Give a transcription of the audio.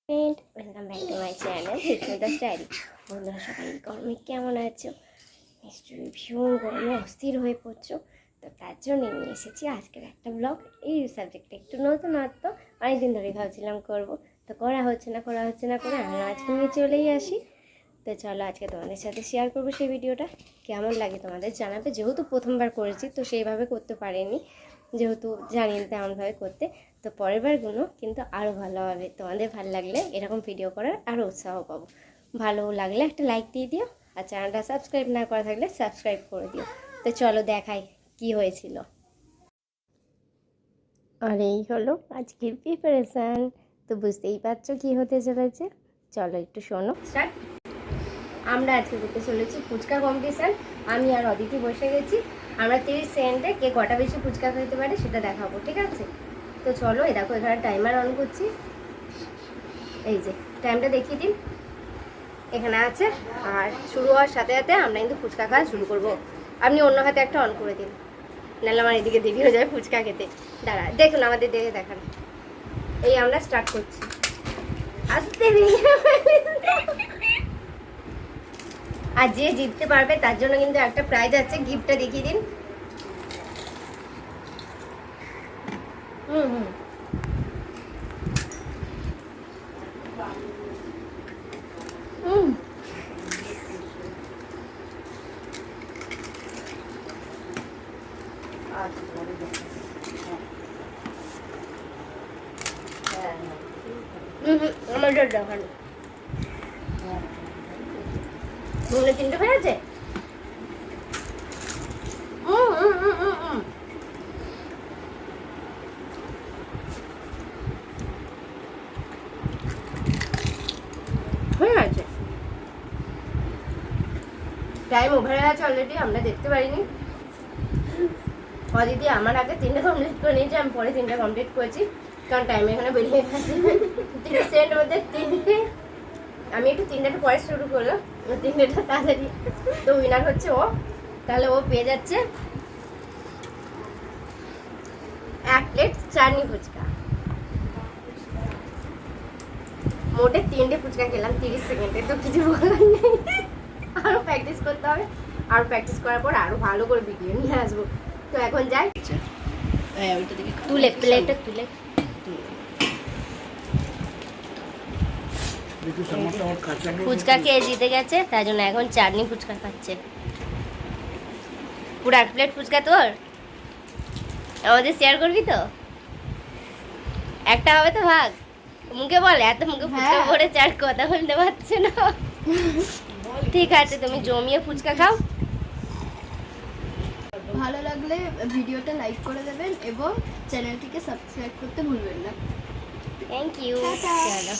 Welcome back to my channel Susmita style. বন্ধুরা সবাই গরমে কেমন আছো? নিশ্চয়ই ভীষণ গরমে অস্থির হয়ে পড়ছো। তো তার জন্য নিয়ে এসেছি আজকের একটা ব্লগ। এই সাবজেক্টটা একটু নতুনত্ব, অনেকদিন ধরে ভাবছিলাম করবো, তো করা হচ্ছে না করে আমি আজকে নিয়ে চলেই আসি। তো চলো আজকে তোমাদের সাথে শেয়ার করবো সেই ভিডিওটা। কেমন লাগে তোমাদের জানাবে। যেহেতু প্রথমবার করেছি তো সেইভাবে করতে পারিনি, যেহেতু জানি না তেমনভাবে করতে। তো পরের বারগুলো কিন্তু আরও ভালো হবে। তোমাদের ভালো লাগলে এরকম ভিডিও করার আরও উৎসাহ পাবো। ভালো লাগলে একটা লাইক দিয়ে দিও, আর চ্যানেলটা সাবস্ক্রাইব না করা থাকলে সাবস্ক্রাইব করে দিও। তো চলো দেখাই কি হয়েছিল। আর এই হলো আজকের প্রিপারেশান। তো বুঝতেই পারছো কি হতে চলেছে। চলো একটু শোনো। স্টার্ট। আমরা আজকে করতে চলেছি ফুচকা কম্পিটিশান। আমি আর অদিতি বসে গেছি। আমরা 30 সেকেন্ডে কে কটা বেশি ফুচকা খেতে পারে সেটা দেখাবো, ঠিক আছে? তো চলো, এই দেখো এখানে টাইমার অন করছি। এই যে টাইমটা দেখিয়ে দিন এখানে আছে। আর শুরু হওয়ার সাথে সাথে আমরা কিন্তু ফুচকা খাওয়া শুরু করবো। আপনি অন্য হাতে একটা অন করে দিন, নাহলে আমার এদিকে দেরি হয়ে যাবে ফুচকা খেতে। দাঁড়া, দেখুন আমাদের দেখে দেখান। এই আমরা স্টার্ট করছি। আসতে আর যে জিততে পারবে তার জন্য কিন্তু একটা প্রাইজ আছে। গিফটটা দেখিয়ে দিন। হুম আমার দেখান। মনে 3টে হয়ে আছে। হয়ে আছে। টাইম ওভার হয়ে আছে অলরেডি, আমরা দেখতে পারিনি। অদিতি আমার আগে 3টে কমপ্লিট করে নিয়েছে, আমি পরে 3টে কমপ্লিট করেছি, কারণ টাইম এখানে বেরিয়ে গেছে। 30 সেকেন্ডের মধ্যে 3টে। আমি একটু 3টা পরে শুরু করলাম, 3টা তাড়াতাড়ি। তো উইনার হচ্ছে ও। তাহলে ও পেয়ে যাচ্ছে 1 প্লেট চাটনি ফুচকা। মোটে 3টে ফুচকা খেলাম 30 সেকেন্ডে, তো কিছু বলার নেই। আরও প্র্যাকটিস করতে হবে। আরও প্র্যাকটিস করার পর আরও ভালো করে ভিডিও নিয়ে আসবো। তো এখন যাই, তুলে প্লেটটা তুলে। ফুচকা খেয়ে জিতে গেছে, তাই জন্য এখন চাটনি ফুচকা খাচ্ছে। পুরো 1 প্লেট ফুচকা তোর, আমাদের শেয়ার করবি তো? একটা হবে তো ভাগ। মুখে বল, এত মুখে ফুচকা ভরে চার কথা বলতে পারছে না। ঠিক আছে, তুমি জমিয়ে ফুচকা খাও। ভালো লাগলে ভিডিওটা লাইক করে দেবেন এবং চ্যানেলটিকে সাবস্ক্রাইব করতে ভুলবেন না। Thank you. টাটা। চলো।